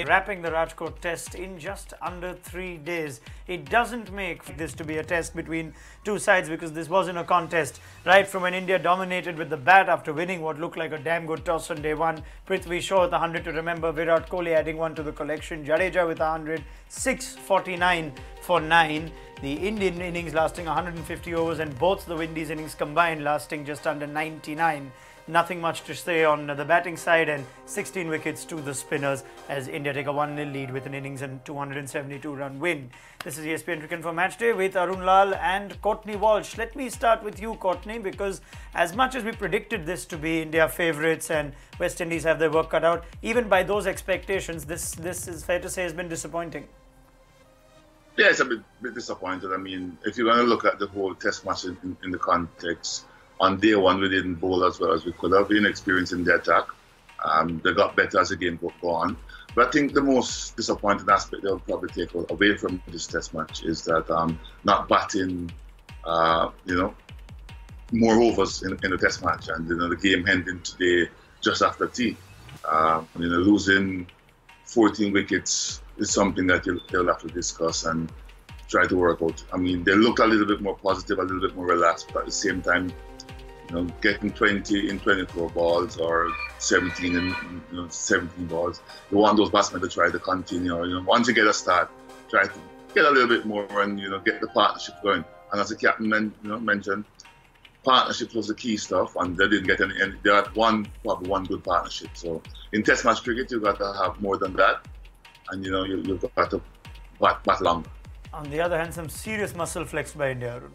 wrapping the Rajkot test in just under 3 days. It doesn't make this to be a test between two sides because this wasn't a contest. Right from when India dominated with the bat after winning what looked like a damn good toss on day one. Prithvi Shaw with 100 to remember, Virat Kohli adding one to the collection, Jadeja with 100, 649 for 9. The Indian innings lasting 150 overs and both the Windies innings combined lasting just under 99. Nothing much to say on the batting side, and 16 wickets to the spinners as India take a 1-0 lead with an innings and 272-run win. This is ESPN Cricket for Matchday with Arun Lal and Courtney Walsh. Let me start with you, Courtney, because as much as we predicted this to be India favourites and West Indies have their work cut out, even by those expectations, this is fair to say has been disappointing. Yeah, it's a bit disappointed. I mean, if you're going to look at the whole test match in the context, on day one, we didn't bowl as well as we could have. Inexperienced in the attack. They got better as the game go on. But I think the most disappointing aspect they'll probably take away from this test match is that not batting, more overs in the test match. And, the game ending today just after tea. Losing 14 wickets is something that they'll have to discuss and try to work out. I mean, they look a little bit more positive, a little bit more relaxed, but at the same time, getting 20 in 24 balls or 17 in 17 balls. You want those batsmen to try to continue. Once you get a start, try to get a little bit more and get the partnership going. And as the captain mentioned, partnership was the key stuff, and they didn't get any. They had probably one good partnership. So in Test match cricket, you've got to have more than that, and you've got to bat longer. On the other hand, some serious muscle flex by India, Arun.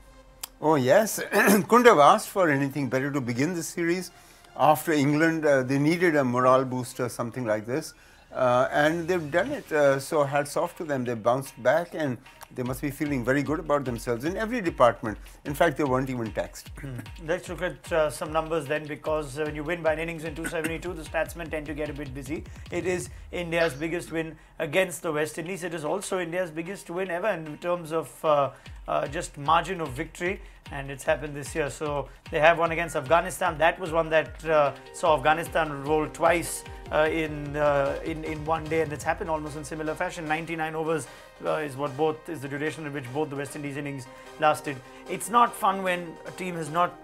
Oh yes, couldn't have asked for anything better to begin the series. After England, they needed a morale booster, something like this. And they've done it, so hats off to them. They bounced back and they must be feeling very good about themselves in every department. In fact, they weren't even taxed. Let's look at some numbers then, because when you win by an innings in 272, the statsmen tend to get a bit busy. It is India's biggest win against the West Indies. It is also India's biggest win ever in terms of just margin of victory, and it's happened this year. So they have one against Afghanistan. That was one that saw Afghanistan roll twice in one day, and it's happened almost in similar fashion. 99 overs is the duration in which both the West Indies innings lasted. It's not fun when a team has not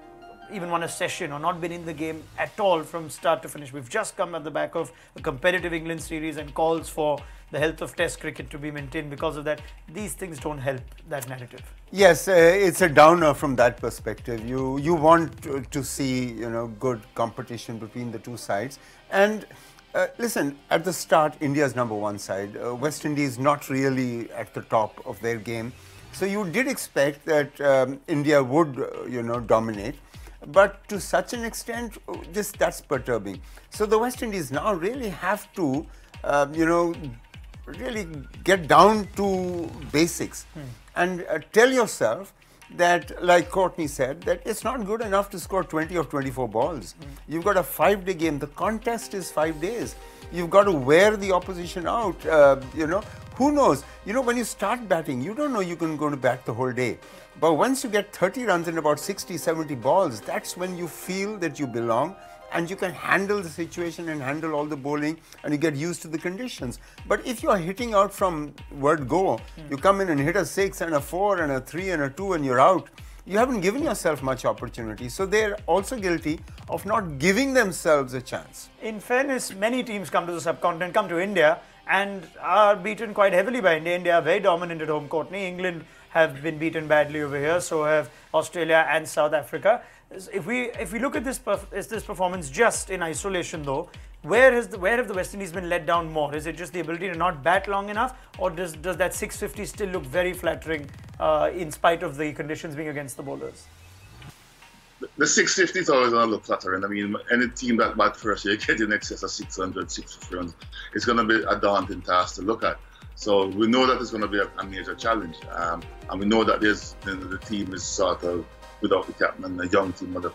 even won a session or not been in the game at all from start to finish. We've just come at the back of a competitive England series and calls for the health of Test cricket to be maintained. Because of that, these things don't help that narrative. Yes, it's a downer from that perspective. You want to see good competition between the two sides. And listen, at the start, India's #1 side. West Indies not really at the top of their game. So you did expect that India would dominate. But to such an extent, that's perturbing. So the West Indies now really have to, really get down to basics and tell yourself that, like Courtney said, that it's not good enough to score 20 or 24 balls. You've got a 5-day game. The contest is 5 days. You've got to wear the opposition out. Who knows? When you start batting, you don't know you're going to bat the whole day. But once you get 30 runs in about 60, 70 balls, that's when you feel that you belong and you can handle the situation and handle all the bowling and you get used to the conditions. But if you're hitting out from word go, you come in and hit a 6 and a 4 and a 3 and a 2 and you're out, you haven't given yourself much opportunity. So they're also guilty of not giving themselves a chance. In fairness, many teams come to the subcontinent, come to India and are beaten quite heavily by India. India are very dominant at home, Courtney. England have been beaten badly over here, so have Australia and South Africa. If we look at this performance just in isolation though, where have the West Indies been let down more? Is it just the ability to not bat long enough, or does that 650 still look very flattering in spite of the conditions being against the bowlers? The 650 is always going to look flattering. I mean, any team that bat first, you get in excess of 600, 650 runs. It's going to be a daunting task to look at. So we know that it's going to be a major challenge, and we know that the team is sort of without the captain and a young team, whatever.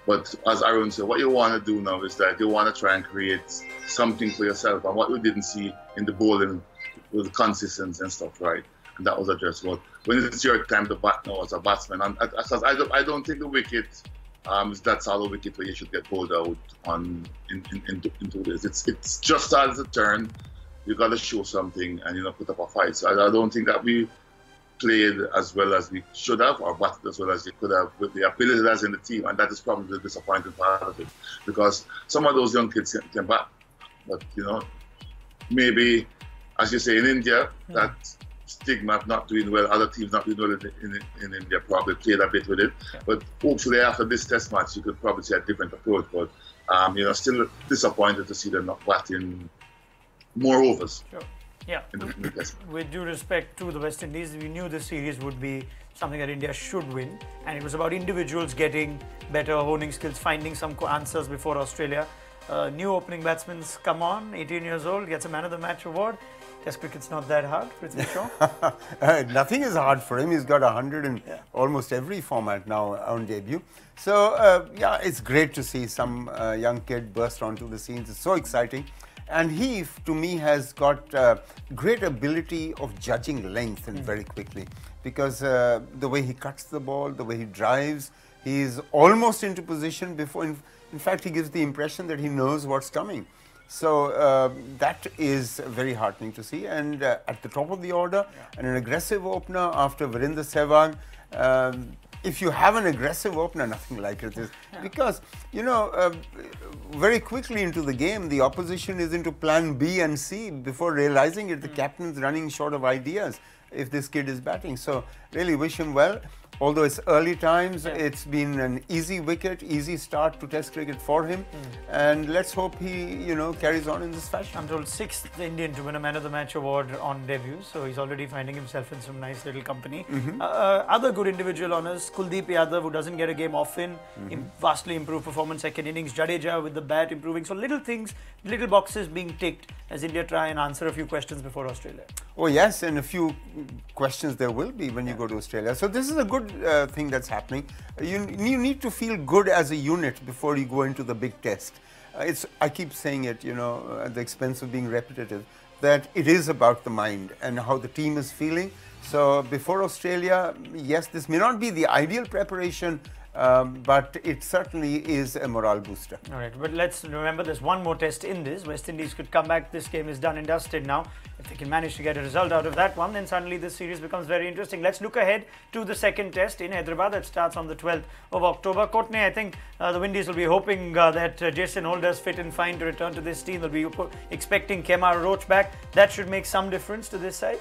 But as Arun said, what you want to do now is that you want to try and create something for yourself. And what we didn't see in the bowling was the consistency and stuff, right? And that was addressed. But when it's your time to bat now as a batsman, and because I don't think the wicket is that solid wicket where you should get bowled out in 2 days. It's just started to turn. you got to show something and put up a fight. So I don't think that we played as well as we should have, or batted as well as we could have with the ability that's in the team, and that is probably the disappointing part of it, because some of those young kids can bat, but maybe, as you say, in India, that stigma of not doing well, other teams not doing well in India probably played a bit with it. But hopefully after this test match, you could probably see a different approach. But still disappointed to see them not batting more overs. Sure. Yeah, with due respect to the West Indies, we knew this series would be something that India should win, and it was about individuals getting better, honing skills, finding some answers before Australia. New opening batsman's come on, 18 years old, gets a man of the match award. Test cricket's not that hard, Prithvi Shaw. Nothing is hard for him. He's got 100 in almost every format now on debut. So, it's great to see some young kid burst onto the scenes. It's so exciting. And he, to me, has got great ability of judging length and very quickly, because the way he cuts the ball, the way he drives, he's almost into position before. In fact, he gives the impression that he knows what's coming. So that is very heartening to see. And at the top of the order, and an aggressive opener after Virender Sehwag. If you have an aggressive opener, nothing like it is. Because, very quickly into the game, the opposition is into plan B and C. Before realizing it, the captain's running short of ideas if this kid is batting. So really wish him well. Although it's early times, it's been an easy wicket, easy start to Test cricket for him. And let's hope he, carries on in this fashion. I'm told 6th Indian to win a Man of the Match award on debut, so he's already finding himself in some nice little company. Other good individual honours, Kuldeep Yadav, who doesn't get a game often, vastly improved performance, second innings. Jadeja with the bat improving. So little things, little boxes being ticked as India try and answer a few questions before Australia. Oh yes, and a few questions there will be when you go to Australia. So this is a good thing that's happening. You need to feel good as a unit before you go into the big test. I keep saying it, at the expense of being repetitive, that it is about the mind and how the team is feeling. So before Australia, yes, this may not be the ideal preparation, but it certainly is a morale booster. All right, but let's remember there's one more test in this. West Indies could come back. This game is done and dusted now. If they can manage to get a result out of that one, then suddenly this series becomes very interesting. Let's look ahead to the second test in Hyderabad that starts on the 12th of October. Courtney, I think the Windies will be hoping that Jason Holder's fit and fine to return to this team. They'll be expecting Kemar Roach back. That should make some difference to this side.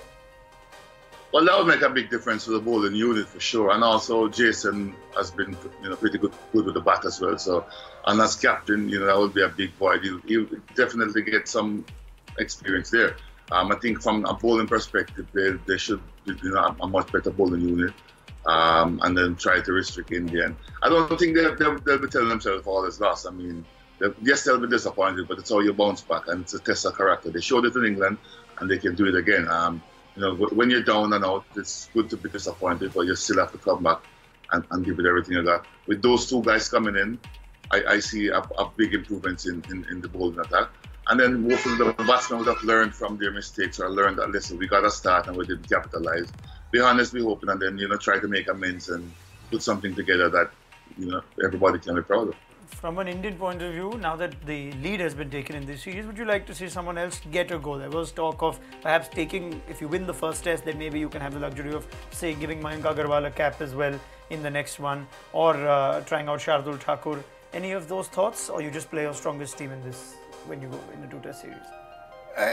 Well, that would make a big difference to the bowling unit for sure, and also Jason has been, pretty good with the bat as well. So, and as captain, that would be a big boy. He'll definitely get some experience there. I think from a bowling perspective, they should be a much better bowling unit, and then try to restrict India. And I don't think they'll be telling themselves all is lost. I mean, yes, they'll be disappointed, but it's how you bounce back, and it's a test of character. They showed it in England, and they can do it again. When you're down and out, it's good to be disappointed, but you still have to come back and give it everything you got. With those two guys coming in, I see a big improvements in the bowling attack. And then hopefully the batsmen would have learned from their mistakes, or learned that, listen, we got to start and we didn't capitalize. Be honest, be hoping, and then, try to make amends and put something together that, everybody can be proud of. From an Indian point of view, now that the lead has been taken in this series, would you like to see someone else get a go? There was talk of perhaps taking, if you win the first test, then maybe you can have the luxury of, say, giving Mayank Agarwal a cap as well in the next one, or trying out Shardul Thakur. Any of those thoughts, or you just play your strongest team in this when you go in the two-test series?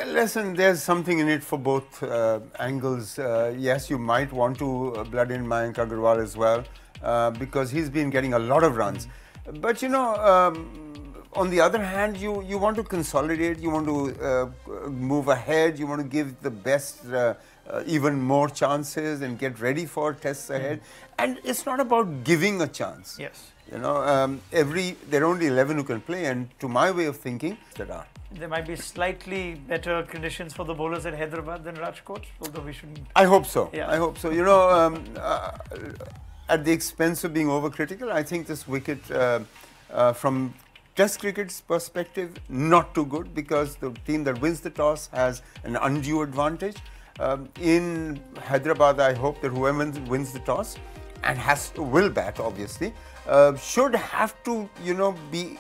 Listen, there's something in it for both angles. Yes, you might want to blood in Mayank Agarwal as well, because he's been getting a lot of runs. But on the other hand, you want to consolidate, you want to move ahead, you want to give the best even more chances and get ready for tests ahead. And it's not about giving a chance. Yes. There are only 11 who can play, and to my way of thinking, there are. There might be slightly better conditions for the bowlers at Hyderabad than Rajkot, although we shouldn't. I hope so. Yeah. I hope so. At the expense of being overcritical, I think this wicket, from Test cricket's perspective, not too good, because the team that wins the toss has an undue advantage. In Hyderabad, I hope that whoever wins the toss and will bat, obviously, should have to, be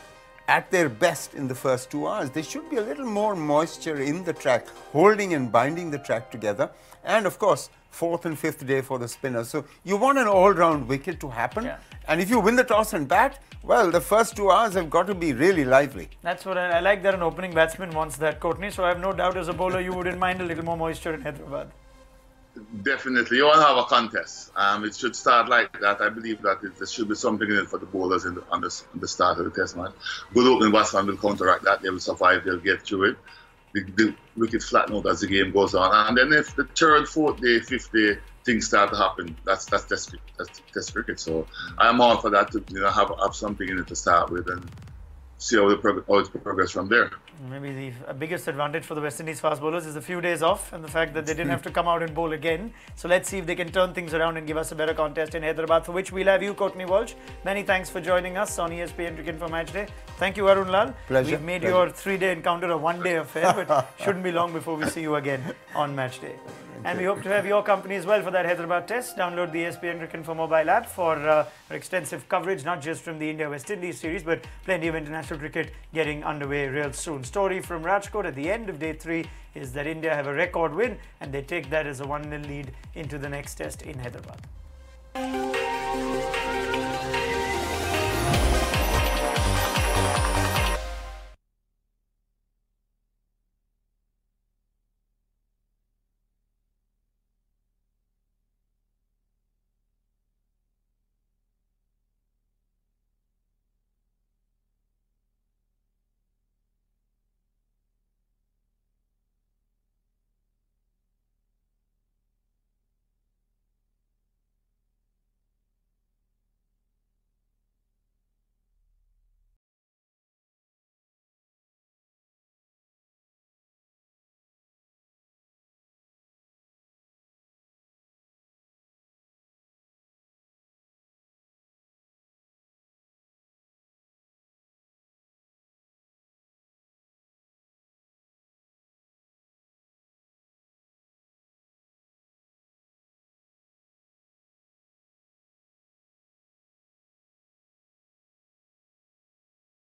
at their best in the first 2 hours. There should be a little more moisture in the track, holding and binding the track together. And of course, 4th and 5th day for the spinners. So you want an all-round wicket to happen. Yeah. And if you win the toss and bat, well, the first 2 hours have got to be really lively. That's what I like, that an opening batsman wants that, Courtney. So I have no doubt as a bowler you wouldn't mind a little more moisture in Hyderabad. Definitely, you want to have a contest. It should start like that. I believe that there should be something in it for the bowlers on the start of the test match. Good opening batsman will counteract that. They will survive. They'll get through it. The wicket flatten out as the game goes on. And then if the 3rd, 4th day, 5th day things start to happen, that's test cricket. So I'm all for that to have something in it to start with and see how it's progress from there. Maybe the biggest advantage for the West Indies fast bowlers is a few days off and the fact that they didn't have to come out and bowl again. So let's see if they can turn things around and give us a better contest in Hyderabad, for which we'll have you, Courtney Walsh. Many thanks for joining us on ESPN Cricket for Matchday. Thank you, Arun Lal. Pleasure. We've made your 3-day encounter a 1-day affair, but shouldn't be long before we see you again on Matchday. And we hope to have your company as well for that Hyderabad test. Download the ESPN Cricket for mobile app for extensive coverage, not just from the India-West Indies series, but plenty of international cricket getting underway real soon. Story from Rajkot at the end of day 3 is that India have a record win and they take that as a 1-0 lead into the next test in Hyderabad.